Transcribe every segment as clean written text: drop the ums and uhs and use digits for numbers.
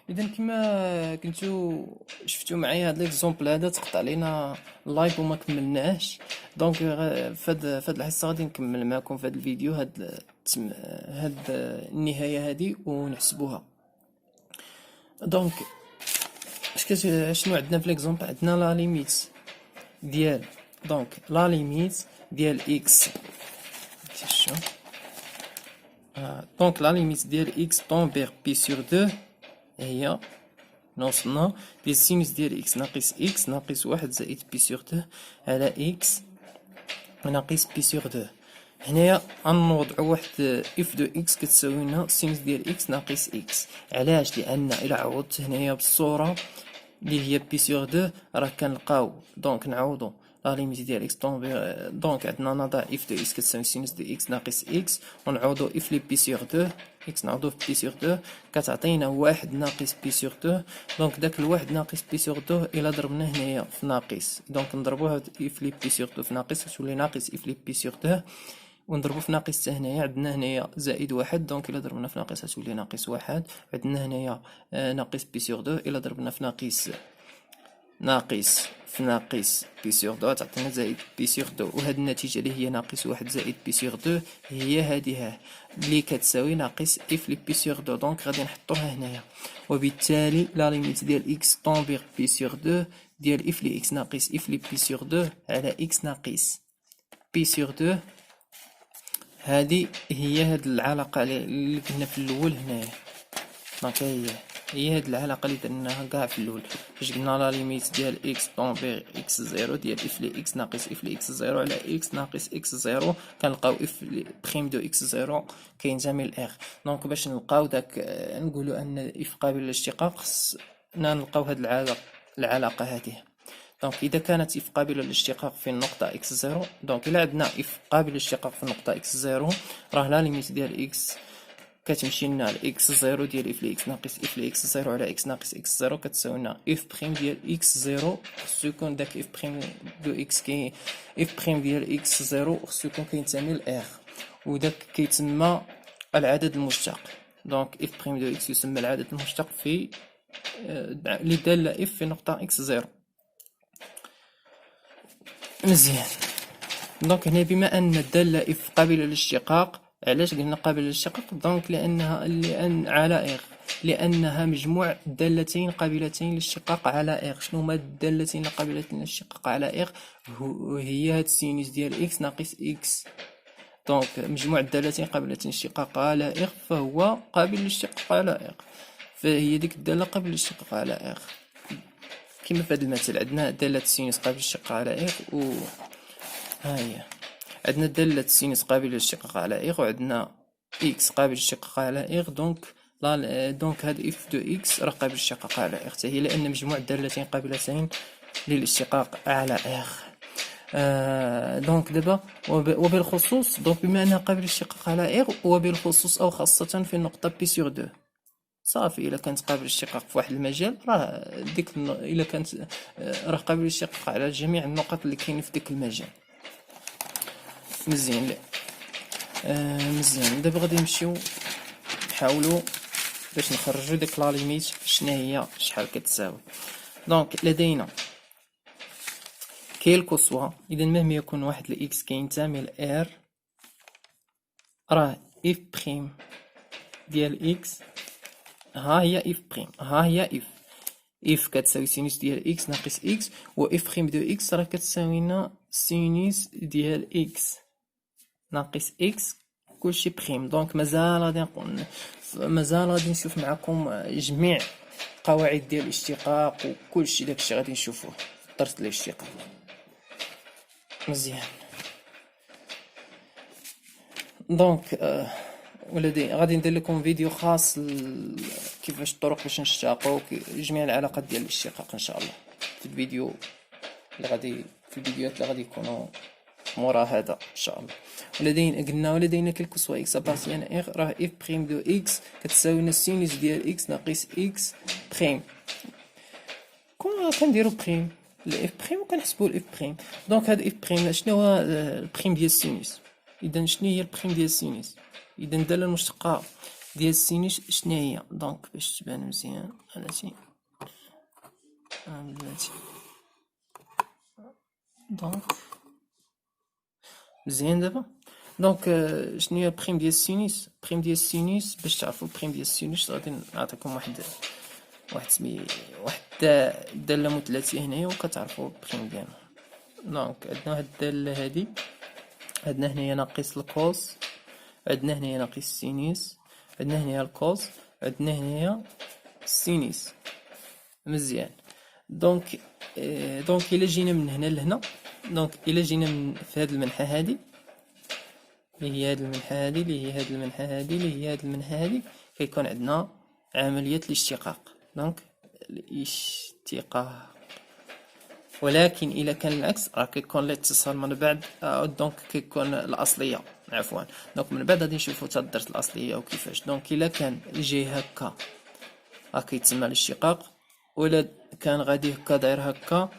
اذا كما كنتو شفتوا معايا هاد ليكزومبل هذا تقطع علينا اللايف وما كملناهش. دونك فهاد الحصه غادي نكمل معكم في هاد الفيديو هاد النهايه هادي ونحسبوها. دونك شنو عندنا في ليكزومبل؟ عندنا لا ليميت ديال لا ليميت ديال اكس. دونك لا ليميت ديال اكس طون بي سور 2 هي نوصلنا ديال سينوس ديال اكس ناقص اكس ناقص واحد زائد بي سور 2 على اكس ناقص بي سور 2. هنايا غنوضعو واحد اف دو اكس كتساوي لنا سينوس ديال اكس ناقص اكس. علاش؟ لان الى عوضت هنايا بالصوره اللي هي بي سور 2 راه كنلقاو دونك نعوضو لا ليميت ديال اكس دونك عندنا نضع اف دو اكس كتساوي سينوس دو اكس ناقص اكس ونعوضو اف لي بي سور 2 اكس نعوضو في بي سور 2 كتعطينا واحد ناقص بي سور 2. دونك داك الواحد ناقص بي سور 2 الا ضربناه هنايا في ناقص دونك نضربوها اف لي بي سور 2 في ناقص كتولي ناقص اف لي بي سور 2 ونضربو في ناقص حتى هنايا عندنا هنايا زائد واحد دونك الا ضربنا في ناقص غتولي ناقص واحد. عندنا هنايا ناقص بي سور 2 الا ضربنا في ناقص في ناقص بي سور 2 تعطينا زائد بي سور 2. وهاد النتيجة اللي هي ناقص واحد زائد بي سور 2 هي هادي اللي كتساوي ناقص اف لي بي سور 2. دونك غادي نحطوها هنايا وبالتالي لا ليميت ديال اكس طون فيغ بي سور 2 ديال اف لي اكس ناقص اف لي بي سور 2 على اكس ناقص بي سور 2 هادي هي هاد العلاقة اللي كنا في الاول هنايا. دونك هي هاد العلاقة اللي درناها كاع في الاول فاش قلنا لا ليميت ديال اكس طون فيغ اكس زيرو ديال اف لي اكس ناقص اف لي اكس زيرو على اكس ناقص اكس زيرو كنلقاو اف بريم دو اكس زيرو كينتمي لاغ. دونك باش نلقاو داك نقولوا ان اف قابل للاشتقاق خصنا نلقاو هاد العلاقة هذه. دونك اذا كانت اف قابله للاشتقاق في النقطه اكس زيرو دونك الا عندنا اف قابل للاشتقاق في النقطه اكس زيرو راه لا ليميت ديال اكس كتمشي لنا لاكس زيرو ديال اف لي اكس ناقص اف لي اكس زيرو على اكس ناقص اكس زيرو كتساوي لنا اف بريم ديال اكس زيرو خصو يكون داك اف بريم دو اكس كي اف بريم ديال اكس زيرو خصو يكون كينتمي لاغ وداك كيتسمى العدد المشتق. دونك اف بريم دو اكس يسمى العدد المشتق في اللي داله اف في نقطه اكس زيرو. مزيان. دونك هنا بما ان الدالة اف قابلة للاشتقاق علاش قلنا قابلة للاشتقاق؟ دونك لانها مجموع دالتين قابلتين للاشتقاق على اغ. شنو هما الدالتين القابلتين للاشتقاق على اغ؟ هي هاد السينوس ديال اكس ناقص اكس. دونك مجموع الدالتين قابلتين للاشتقاق على اغ فهو قابل للاشتقاق على اغ، فهي ديك الدالة قابلة للاشتقاق على اغ. كما في هذا المثل عندنا دالة السينوس قابلة للاشتقاق على اغ و ها هي عندنا دالة السينوس قابلة للاشتقاق على اغ وعندنا اكس قابل للاشتقاق على اغ. دونك هاد اف دو اكس راه قابل للاشتقاق على اغ حتى هي لان مجموع الدالتين قابلتين للاشتقاق على اغ. دونك دابا وبالخصوص دونك بما انها قابل للاشتقاق على اغ وبالخصوص او خاصة في النقطة بي سور 2 صافي. الا كانت قابل للاشتقاق في واحد المجال راه الا كانت راه قابل للاشتقاق على جميع النقط اللي كاينين في ديك المجال. مزيان. مزيان. دابا غادي نمشيو نحاولوا باش نخرجوا ديك لا ليميت شنو هي شحال كتساوي. دونك لدينا كيلكو سوا اذا مهما يكون واحد الاكس كينتمي لار راه اف بريم ديال اكس ها هي اف بريم ها هي اف كتساوي سينوس ديال اكس ناقص اكس و اف بريم دو اكس راه كتساوي لنا سينوس ديال اكس ناقص اكس كلشي بريم. دونك مازال غادي نشوف معكم جميع قواعد ديال الاشتقاق وكلشي داكشي غادي نشوفوه في الدرس ديال الاشتقاق. مزيان. دونك ولدي غادي ندير لكم فيديو خاص كيفاش الطرق باش نشتاقوا جميع العلاقات ديال الاشتقاق ان شاء الله في الفيديو في الفيديوهات اللي غادي يكونوا مورا هذا ان شاء الله. ولدينا كلكو سوا اكس ابارتيان اغ راه اف بريم دو اكس كتساوي لنا سينوس ديال اكس ناقص اكس بريم. كنديرو بريم الاف بريم وكنحسبوا الاف بريم. دونك هاد اف بريم شنو هو البريم ديال السينوس؟ اذا شنو هي البريم ديال السينوس؟ اذا الداله المشتقه ديال السينوس شنو هي؟ دونك باش تبان مزيان بلاتي بلاتي دونك مزيان دابا. دونك شنو هي البريم ديال السينوس؟ البريم ديال السينوس باش تعرفوا البريم ديال السينوس غادي نعطيكم واحد دالة مثلثية هنايا وكتعرفوا البريم ديالها. دونك عندنا هاد الدالة هادي، عندنا هنايا ناقص الكوس، عندنا هنايا ناقص السينوس، عندنا هنايا الكوس، عندنا هنايا السينوس. مزيان. دونك الا جينا من هنا لهنا، دونك الا جينا في هاد المنحة هادي اللي هي هاد المنحة هادي اللي هي هاد المنحة هادي اللي هي هاد المنحة هادي، كيكون عندنا عملية الاشتقاق. دونك الاشتقاق. ولكن الا كان العكس راه كيكون الاتصال من بعد دونك كيكون الاصليه عفوا. دونك من بعد غادي نشوفو حتى الدرس الاصليه وكيفاش. دونك الا كان جاي هكا راه كيتسمى الاشتقاق، ولا كان غادي هكا داير هكا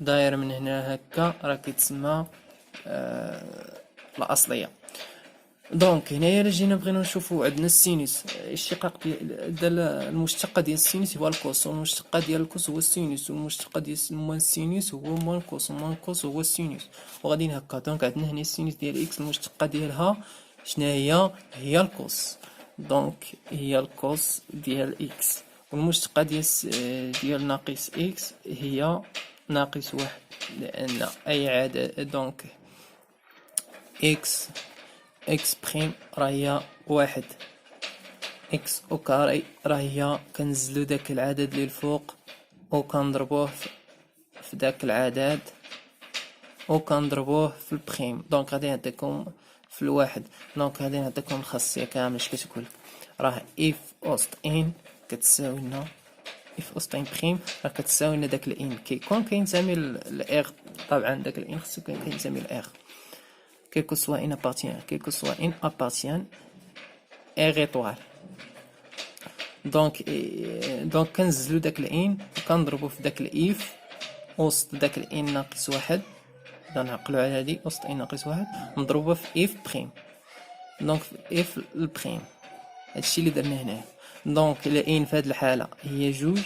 داير من هنا هكا راه كيتسمى الاصليه. دونك هنايا الا جينا بغينا نشوفو عندنا السينوس، الاشتقاق ديال المشتقة ديال السينوس هو الكوس، والمشتقة ديال الكوس هو السينوس، والمشتقة ديال موان السينوس هو موان الكوس، وموان الكوس هو السينوس، وغاديين هكا. دونك عندنا هنا السينوس ديال اكس المشتقة ديالها شناهي؟ هي الكوس. دونك هي الكوس ديال اكس، والمشتقة ديال ناقص اكس هي ناقص واحد، لان اي عدد دونك اكس بريم راهي واحد، اكس او كاري راهي كنزلو داك العدد اللي الفوق وكنضربوه في داك العدد وكنضربوه في البريم. دونك غادي نعطيكم في الواحد. دونك غادي نعطيكم الخاصية كامل اش كتقول. راه اف اوسط ان كتساوي لنا اف اوسط ان بريم راه كتساوي لنا داك الان كيكون كينتمي للاغ. طبعا داك الان خصو كينتمي للاغ quel que soit une appartient, quel que soit une appartient R étoile. دونك كنزلو داك الان وكنضربو في داك الاف وسط داك الان ناقص واحد. نعقلو على هادي وسط ان ناقص واحد نضربوها في اف بريم. دونك في اف البريم هادشي اللي درنا هنايا. دونك الان في هاد الحالة هي جوج،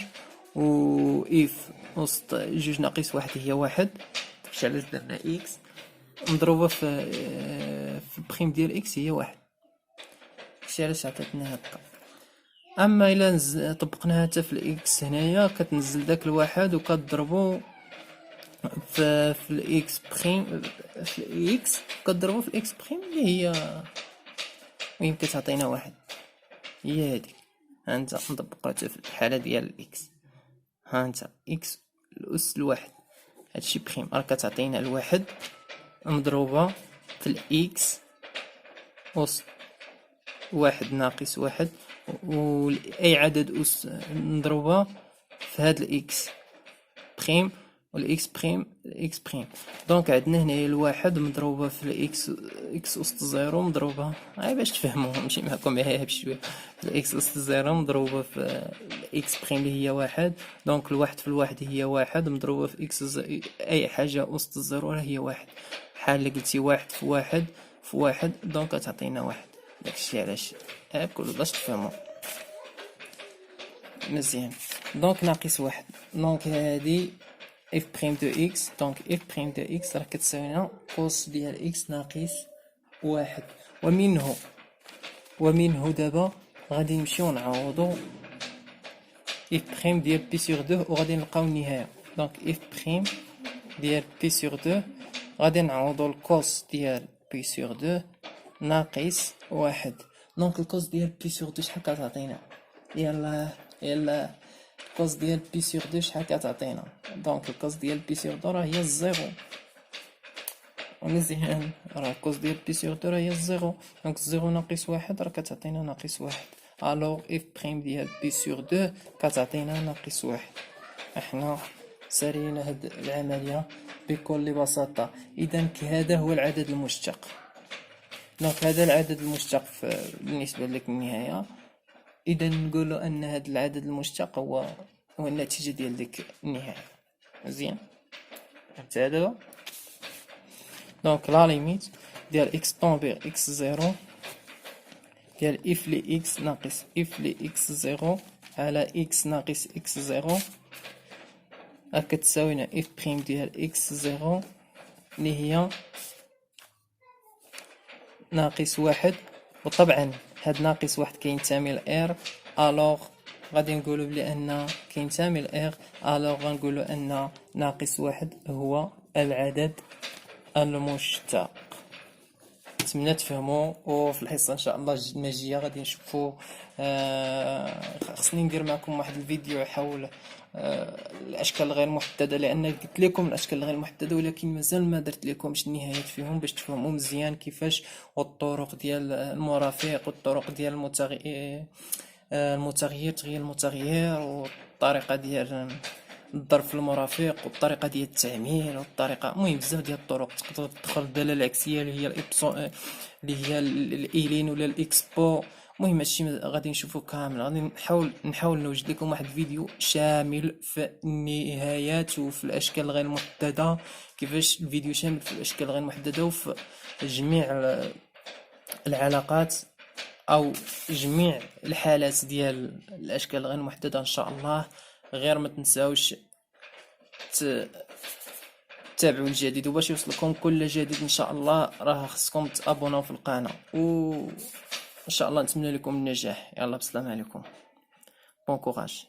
و اف وسط جوج ناقص واحد هي واحد، داكشي علاش درنا اكس مضروبة في البريم ديال اكس هي واحد، داكشي علاش عطاتنا هكا. اما الا طبقناها حتى في الاكس هنايا كتنزل داك الواحد وكتضربو في الاكس بريم في الاكس كتضربو في الاكس بريم اللي هي المهم كتعطينا واحد، هي هادي. هانتا نطبقو حتى في الحالة ديال الاكس. هانتا اكس الأس الواحد هادشي بريم راه كتعطينا الواحد مضروبة في الاكس وسط واحد ناقص واحد، و اي عدد اس نضربها في هاد الاكس بريم والاكس بريم الاكس بريم. دونك عندنا هنايا الواحد مضروبة في الاكس اكس وسط زيرو مضروبة باش تفهموا نمشي معكم غير بشويه. الاكس وسط زيرو مضروبة في الاكس بريم اللي هي واحد. دونك الواحد في الواحد هي واحد مضروبة في اكس اي حاجة وسط الزيرو راه هي واحد. بحال اللي قلتي واحد في واحد في واحد دونك تعطينا واحد. داكشي علاش كل باش تفهموا مزيان. دونك ناقص واحد. دونك هادي اف بريم دو اكس. دونك اف بريم دو اكس راه كتساوي لنا كوس ديال اكس ناقص واحد. ومنه دابا غادي نمشيو نعوضو اف بريم ديال بي سور دو وغادي نلقاو النهاية. دونك اف بريم ديال بي سور دو غادي نعوضو الكوس ديال بي سور دو ناقص واحد. دونك الكوس ديال بي سور دو شحال كتعطينا؟ يلا الكوس ديال بي سور دو شحال كتعطينا؟ دونك الكوس ديال بي سور دو راه هي الزيرو. مزيان راه الكوس ديال بي سور دو راه هي الزيرو. دونك الزيرو ناقص واحد راه كتعطينا ناقص واحد. الوغ اف بريم ديال بي سور دو كتعطينا ناقص واحد. احنا سالينا هاد العملية بكل بساطة. اذا هذا هو العدد المشتق. دونك هذا العدد المشتق بالنسبة لك النهاية. اذا نقولوا ان هذا العدد المشتق هو النتيجة ديال ديك النهاية. مزيان فهمت هذا؟ دونك لا ليميت ديال اكس طون فيغ اكس زيرو ديال اف لي اكس ناقص اف لي اكس زيرو على اكس ناقص اكس زيرو كتساوينا اف بريم ديال اكس زيرو اللي هي ناقص واحد. وطبعا هاد ناقص واحد كينتمي لإر، الوغ غادي نقولو بلي ان كينتمي لإر، الوغ غنقولو ان ناقص واحد هو العدد المشتق. نتمنى تفهموا، وفي الحصه ان شاء الله الماجيه غادي نشوفوا. خصني ندير معكم واحد الفيديو حول الاشكال الغير محدده، لان قلت لكم الاشكال الغير محدده ولكن مازال ما درت لكمش النهايات فيهم باش تفهموا مزيان كيفاش، والطرق ديال المرافق والطرق ديال المتغير تغيير المتغير، والطريقه ديال الضرب في المرافق، والطريقه ديال التعميل، والطريقه المهم بزاف ديال الطرق. تقدر تدخل الداله العكسيه اللي هي الابسون اللي هي الايلين ولا الاكسبو. المهم هادشي غادي نشوفو كامل، غادي نحاول نوجد لكم واحد الفيديو شامل في النهايات وفي الاشكال غير محدده، كيفاش الفيديو شامل في الاشكال غير محدده وفي جميع العلاقات او جميع الحالات ديال الاشكال غير محدده ان شاء الله. غير ما تنساوش تابعوا الجديد، وباش يوصلكم كل جديد ان شاء الله راه خصكم تابوناو في القناه، و ان شاء الله نتمنى لكم النجاح. يلا بسلام عليكم، بون كوراج.